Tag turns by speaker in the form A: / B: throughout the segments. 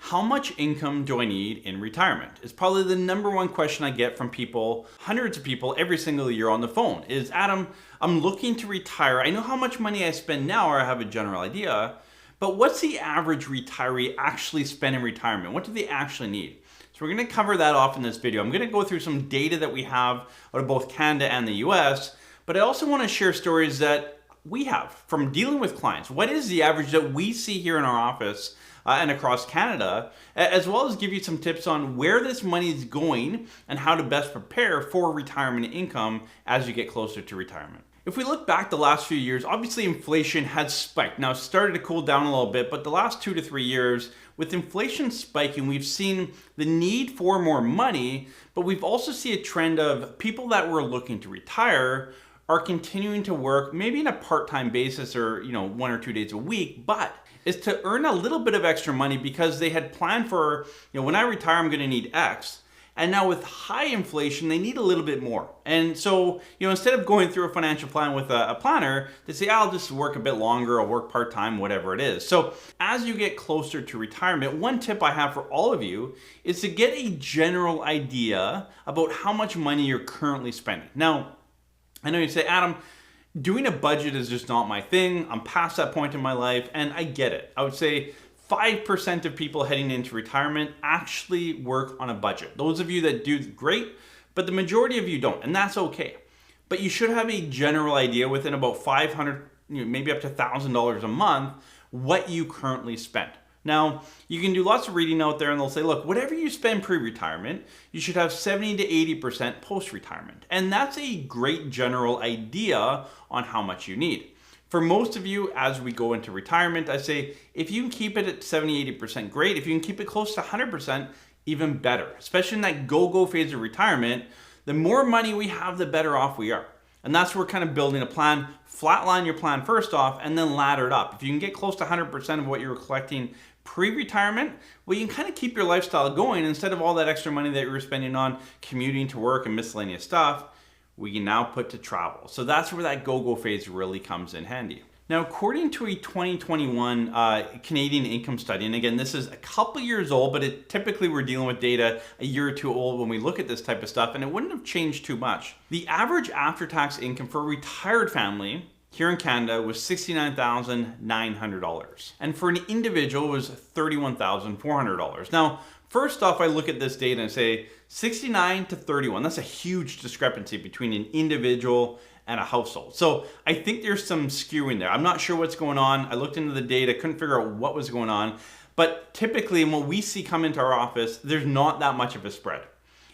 A: How much income do I need in retirement? It's probably the number one question I get from people, hundreds of people every single year on the phone is, Adam, I'm looking to retire. I know how much money I spend now, or I have a general idea, but what's the average retiree actually spend in retirement? What do they actually need? So we're going to cover that off in this video. I'm going to go through some data that we have out of both Canada and the US, but I also want to share stories that we have from dealing with clients. What is the average that we see here in our office and across Canada, as well as give you some tips on where this money is going and how to best prepare for retirement income as you get closer to retirement. If we look back the last few years, obviously inflation has spiked. Now, it started to cool down a little bit, but the last 2 to 3 years, with inflation spiking, we've seen the need for more money, but we've also seen a trend of people that were looking to retire are continuing to work maybe in a part-time basis or 1 or 2 days a week, but is to earn a little bit of extra money because they had planned for, when I retire, I'm going to need X. And now with high inflation, they need a little bit more. And so, instead of going through a financial plan with a planner, they say, I'll just work a bit longer, I'll work part-time, whatever it is. So as you get closer to retirement, one tip I have for all of you is to get a general idea about how much money you're currently spending. Now, I know you say, Adam, doing a budget is just not my thing. I'm past that point in my life, and I get it. I would say 5% of people heading into retirement actually work on a budget. Those of you that do, great, but the majority of you don't, and that's okay. But you should have a general idea within about $500, maybe up to $1,000 a month, what you currently spend. Now, you can do lots of reading out there and they'll say, look, whatever you spend pre-retirement, you should have 70 to 80% post-retirement. And that's a great general idea on how much you need. For most of you, as we go into retirement, I say, if you can keep it at 70, 80%, great. If you can keep it close to 100%, even better. Especially in that go-go phase of retirement, the more money we have, the better off we are. And that's where we're kind of building a plan. Flatline your plan first off and then ladder it up. If you can get close to 100% of what you were collecting pre-retirement, well, you can kind of keep your lifestyle going instead of all that extra money that you were spending on commuting to work and miscellaneous stuff. We can now put to travel. So that's where that go-go phase really comes in handy. Now, according to a 2021 Canadian income study, and again, this is a couple years old, but typically we're dealing with data a year or two old when we look at this type of stuff, and it wouldn't have changed too much. The average after-tax income for a retired family here in Canada was $69,900. And for an individual was $31,400. Now, first off, I look at this data and say 69 to 31. That's a huge discrepancy between an individual and a household. So I think there's some skewing there. I'm not sure what's going on. I looked into the data, couldn't figure out what was going on. But typically, when we see come into our office, there's not that much of a spread.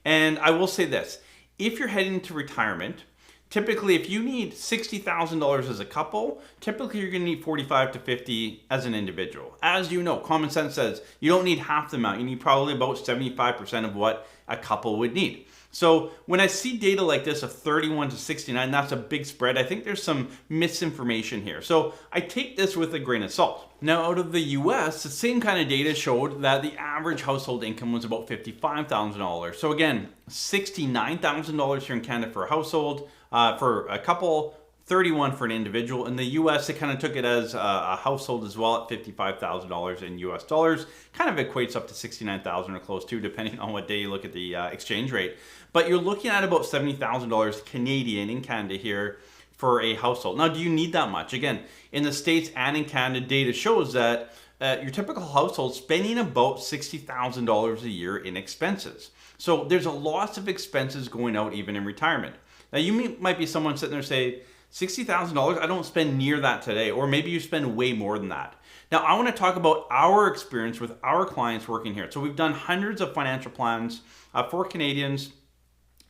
A: And I will say this, if you're heading into retirement, typically, if you need $60,000 as a couple, typically you're going to need 45 to 50 as an individual. As you know, common sense says you don't need half the amount. You need probably about 75% of what a couple would need. So when I see data like this of 31 to 69, that's a big spread. I think there's some misinformation here. So I take this with a grain of salt. Now, out of the US, the same kind of data showed that the average household income was about $55,000. So again, $69,000 here in Canada for a household, for a couple, 31 for an individual. In the US, they kind of took it as a household as well at $55,000 in US dollars. Kind of equates up to 69,000 or close to, depending on what day you look at the exchange rate. But you're looking at about $70,000 Canadian in Canada here for a household. Now, do you need that much? Again, in the States and in Canada, data shows that your typical household spending about $60,000 a year in expenses. So there's a lot of expenses going out even in retirement. Now, you might be someone sitting there say, $60,000, I don't spend near that today, or maybe you spend way more than that. Now, I want to talk about our experience with our clients working here. So we've done hundreds of financial plans for Canadians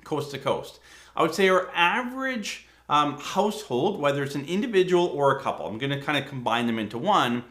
A: coast to coast. I would say our average household, whether it's an individual or a couple, I'm going to kind of combine them into one,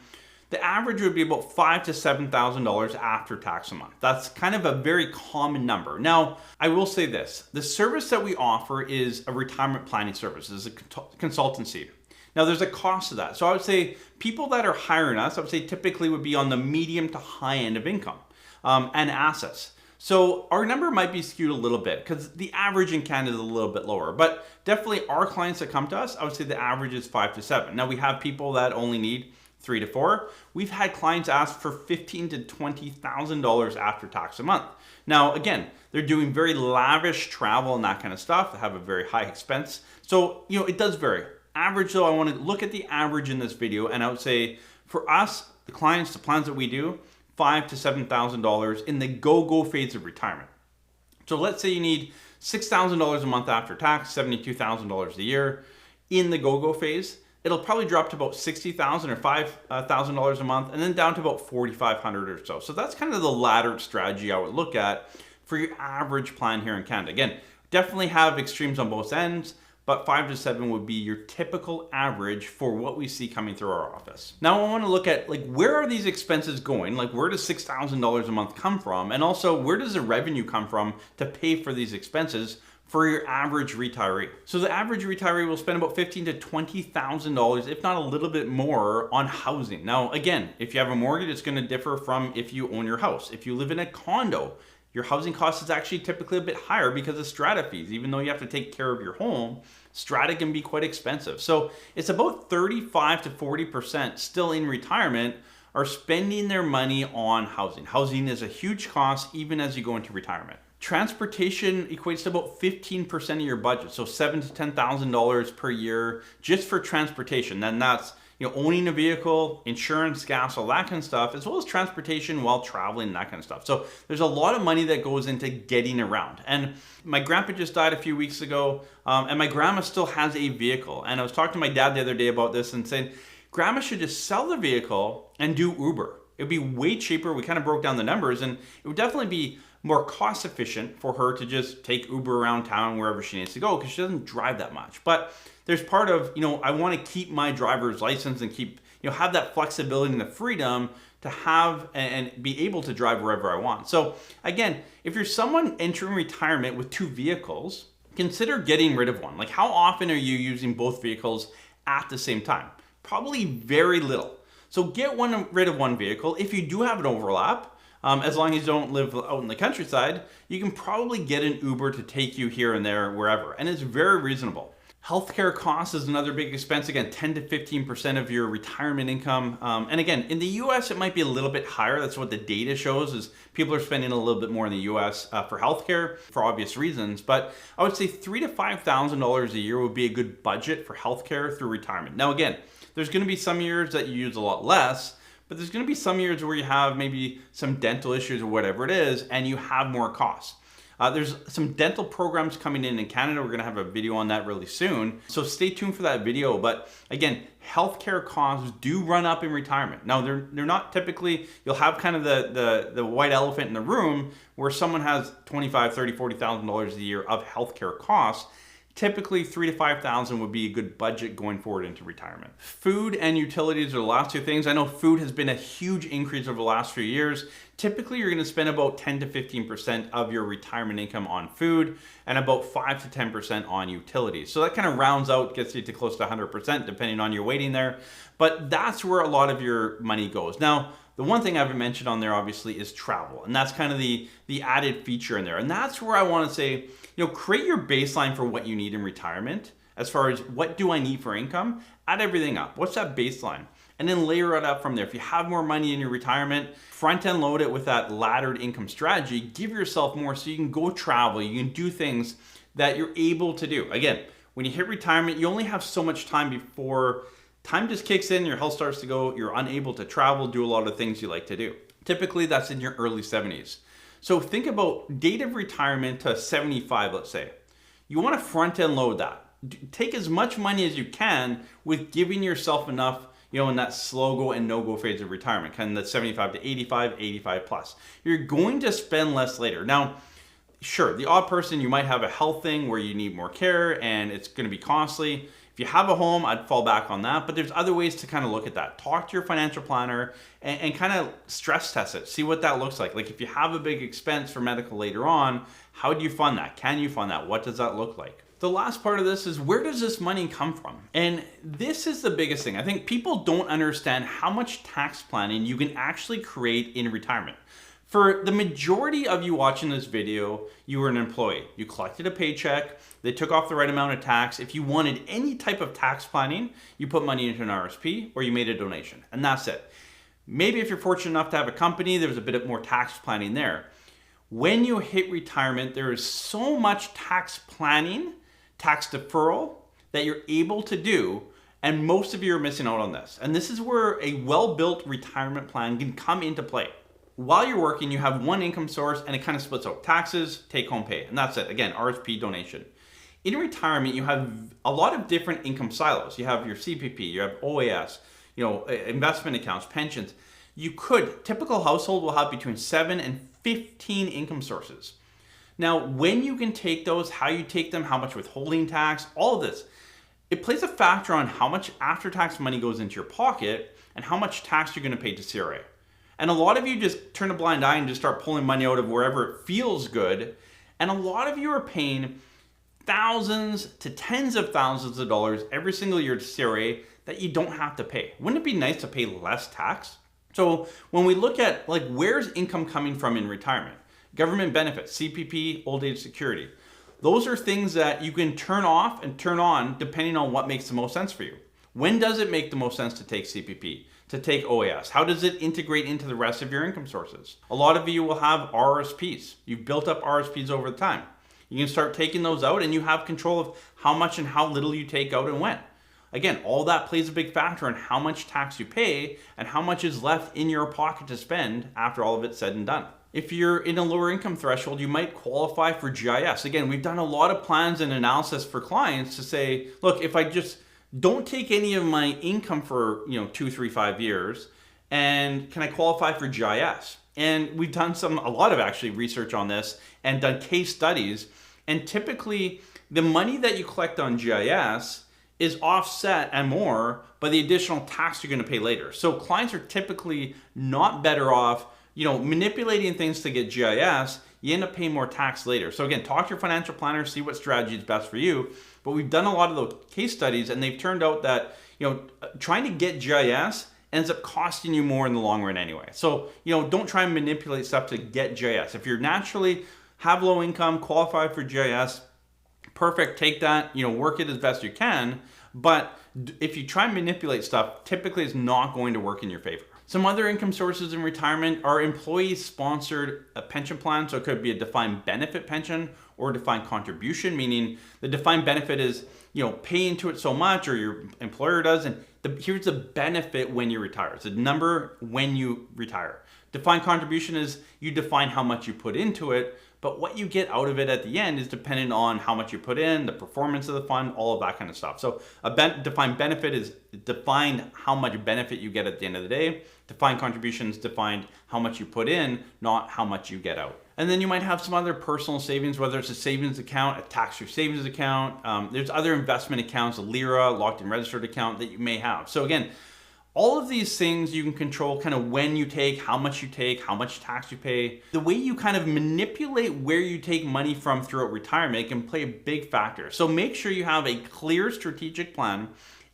A: the average would be about $5,000 to $7,000 after tax a month. That's kind of a very common number. Now, I will say this, the service that we offer is a retirement planning service. It's a consultancy. Now, there's a cost to that. So I would say people that are hiring us, I would say typically would be on the medium to high end of income and assets. So our number might be skewed a little bit because the average in Canada is a little bit lower, but definitely our clients that come to us, I would say the average is 5 to 7. Now we have people that only need 3 to 4, we've had clients ask for $15,000 to $20,000 after tax a month. Now, again, they're doing very lavish travel and that kind of stuff. They have a very high expense. So, it does vary. Average though, I want to look at the average in this video, and I would say for us, the clients, the plans that we do, $5,000 to $7,000 in the go-go phase of retirement. So let's say you need $6,000 a month after tax, $72,000 a year in the go-go phase. It'll probably drop to about $60,000 or $5,000 a month, and then down to about $4,500 or so. So that's kind of the laddered strategy I would look at for your average plan here in Canada. Again, definitely have extremes on both ends, but 5 to 7 would be your typical average for what we see coming through our office. Now I want to look at where are these expenses going? Where does $6,000 a month come from? And also where does the revenue come from to pay for these expenses for your average retiree? So the average retiree will spend about $15,000 to $20,000, if not a little bit more, on housing. Now again, if you have a mortgage, it's going to differ from if you own your house. If you live in a condo, your housing cost is actually typically a bit higher because of strata fees. Even though you have to take care of your home, strata can be quite expensive. So it's about 35 to 40% still in retirement are spending their money on housing. Housing is a huge cost even as you go into retirement. Transportation equates to about 15% of your budget, so $7,000 to $10,000 per year just for transportation. Then that's owning a vehicle, insurance, gas, all that kind of stuff, as well as transportation while traveling, that kind of stuff. So there's a lot of money that goes into getting around. And my grandpa just died a few weeks ago, and my grandma still has a vehicle. And I was talking to my dad the other day about this and saying, grandma should just sell the vehicle and do Uber. It would be way cheaper. We kind of broke down the numbers, and it would definitely be more cost efficient for her to just take Uber around town wherever she needs to go because she doesn't drive that much. But there's part of, I want to keep my driver's license and keep, have that flexibility and the freedom to have and be able to drive wherever I want. So again, if you're someone entering retirement with 2 vehicles, consider getting rid of one. How often are you using both vehicles at the same time? Probably very little. So get rid of one vehicle. If you do have an overlap, as long as you don't live out in the countryside, you can probably get an Uber to take you here and there, wherever. And it's very reasonable. Healthcare costs is another big expense. Again, 10 to 15% of your retirement income. And again, in the US, it might be a little bit higher. That's what the data shows, is people are spending a little bit more in the US for healthcare for obvious reasons. But I would say $3,000 to $5,000 a year would be a good budget for healthcare through retirement. Now, again, there's going to be some years that you use a lot less, but there's going to be some years where you have maybe some dental issues or whatever it is, and you have more costs. There's some dental programs coming in Canada. We're going to have a video on that really soon. So stay tuned for that video. But again, healthcare costs do run up in retirement. Now, they're not typically, you'll have kind of the white elephant in the room where someone has $25,000, $30,000, $40,000 a year of healthcare costs. Typically, $3,000 to $5,000 would be a good budget going forward into retirement. Food and utilities are the last 2 things. I know food has been a huge increase over the last few years. Typically, you're going to spend about 10 to 15% of your retirement income on food and about 5 to 10% on utilities. So that kind of rounds out, gets you to close to 100% depending on your weighting there. But that's where a lot of your money goes. Now, the one thing I haven't mentioned on there obviously is travel. And that's kind of the added feature in there. And that's where I want to say, create your baseline for what you need in retirement. As far as what do I need for income, add everything up. What's that baseline? And then layer it up from there. If you have more money in your retirement, front end load it with that laddered income strategy. Give yourself more so you can go travel. You can do things that you're able to do. Again, when you hit retirement, you only have so much time before time just kicks in, your health starts to go, you're unable to travel, do a lot of things you like to do. Typically, that's in your early 70s. So think about date of retirement to 75, let's say. You want to front end load that. Take as much money as you can with giving yourself enough, in that slow go and no go phase of retirement, kind of that 75 to 85, 85 plus. You're going to spend less later. Now, sure, the odd person, you might have a health thing where you need more care and it's going to be costly. If you have a home, I'd fall back on that, but there's other ways to kind of look at that. Talk to your financial planner and kind of stress test it. See what that looks like. Like if you have a big expense for medical later on, how do you fund that? Can you fund that? What does that look like? The last part of this is, where does this money come from? And this is the biggest thing. I think people don't understand how much tax planning you can actually create in retirement. For the majority of you watching this video, you were an employee. You collected a paycheck, they took off the right amount of tax. If you wanted any type of tax planning, you put money into an RSP or you made a donation, and that's it. Maybe if you're fortunate enough to have a company, there's a bit more tax planning there. When you hit retirement, there is so much tax planning, tax deferral that you're able to do, and most of you are missing out on this. And this is where a well-built retirement plan can come into play. While you're working, you have one income source and it kind of splits out taxes, take-home pay, and that's it. Again, RSP, donation. In retirement, you have a lot of different income silos. You have your CPP, you have OAS, investment accounts, pensions. Typical household will have between 7 and 15 income sources. Now, when you can take those, how you take them, how much withholding tax, all of this, it plays a factor on how much after-tax money goes into your pocket and how much tax you're going to pay to CRA. And a lot of you just turn a blind eye and just start pulling money out of wherever it feels good. And a lot of you are paying thousands to tens of thousands of dollars every single year to CRA that you don't have to pay. Wouldn't it be nice to pay less tax? So when we look at where's income coming from in retirement, government benefits, CPP, old age security, those are things that you can turn off and turn on depending on what makes the most sense for you. When does it make the most sense to take CPP, to take OAS? How does it integrate into the rest of your income sources? A lot of you will have RSPs. You've built up RSPs over the time. You can start taking those out and you have control of how much and how little you take out and when. Again, all that plays a big factor in how much tax you pay and how much is left in your pocket to spend after all of it's said and done. If you're in a lower income threshold, you might qualify for GIS. Again, we've done a lot of plans and analysis for clients to say, look, if I just don't take any of my income for 2, 3, 5 years, and can I qualify for GIS? And we've done a lot of actually research on this and done case studies. And typically the money that you collect on GIS is offset and more by the additional tax you're going to pay later. So clients are typically not better off, manipulating things to get GIS. You end up paying more tax later. So again, talk to your financial planner, see what strategy is best for you. But we've done a lot of those case studies and they've turned out that, trying to get GIS ends up costing you more in the long run anyway. So, don't try and manipulate stuff to get GIS. If you're naturally have low income, qualify for GIS, perfect, take that, work it as best you can. But if you try and manipulate stuff, typically it's not going to work in your favor. Some other income sources in retirement are employee-sponsored pension plans. So it could be a defined benefit pension or defined contribution, meaning the defined benefit is, pay into it so much or your employer does. And here's the benefit when you retire. It's a number when you retire. Defined contribution is you define how much you put into it, but what you get out of it at the end is dependent on how much you put in, the performance of the fund, all of that kind of stuff. So a defined benefit is defined how much benefit you get at the end of the day. Defined contributions defined how much you put in, not how much you get out. And then you might have some other personal savings, whether it's a savings account, a tax-free savings account. There's other investment accounts, a LIRA, locked and registered account that you may have. So again, all of these things you can control kind of when you take, how much tax you pay. The way you kind of manipulate where you take money from throughout retirement can play a big factor. So make sure you have a clear strategic plan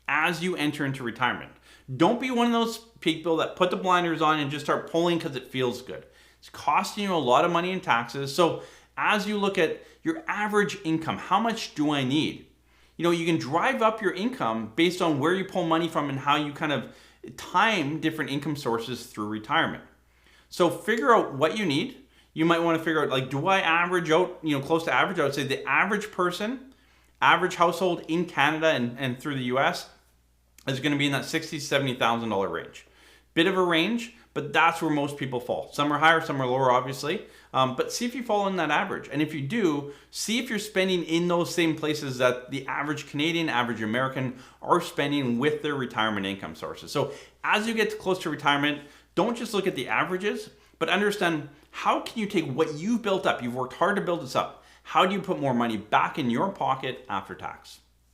A: as you enter into retirement. Don't be one of those people that put the blinders on and just start pulling because it feels good. It's costing you a lot of money in taxes. So as you look at your average income, how much do I need? You can drive up your income based on where you pull money from and how you kind of time different income sources through retirement. So figure out what you need. You might want to figure out, do I average out, close to average? I would say the average person, average household in Canada and through the US is going to be in that $60,000 to $70,000 range. Bit of a range, but that's where most people fall. Some are higher, some are lower, obviously. But see if you fall in that average. And if you do, see if you're spending in those same places that the average Canadian, average American are spending with their retirement income sources. So as you get close to retirement, don't just look at the averages, but understand how can you take what you've built up. You've worked hard to build this up. How do you put more money back in your pocket after tax?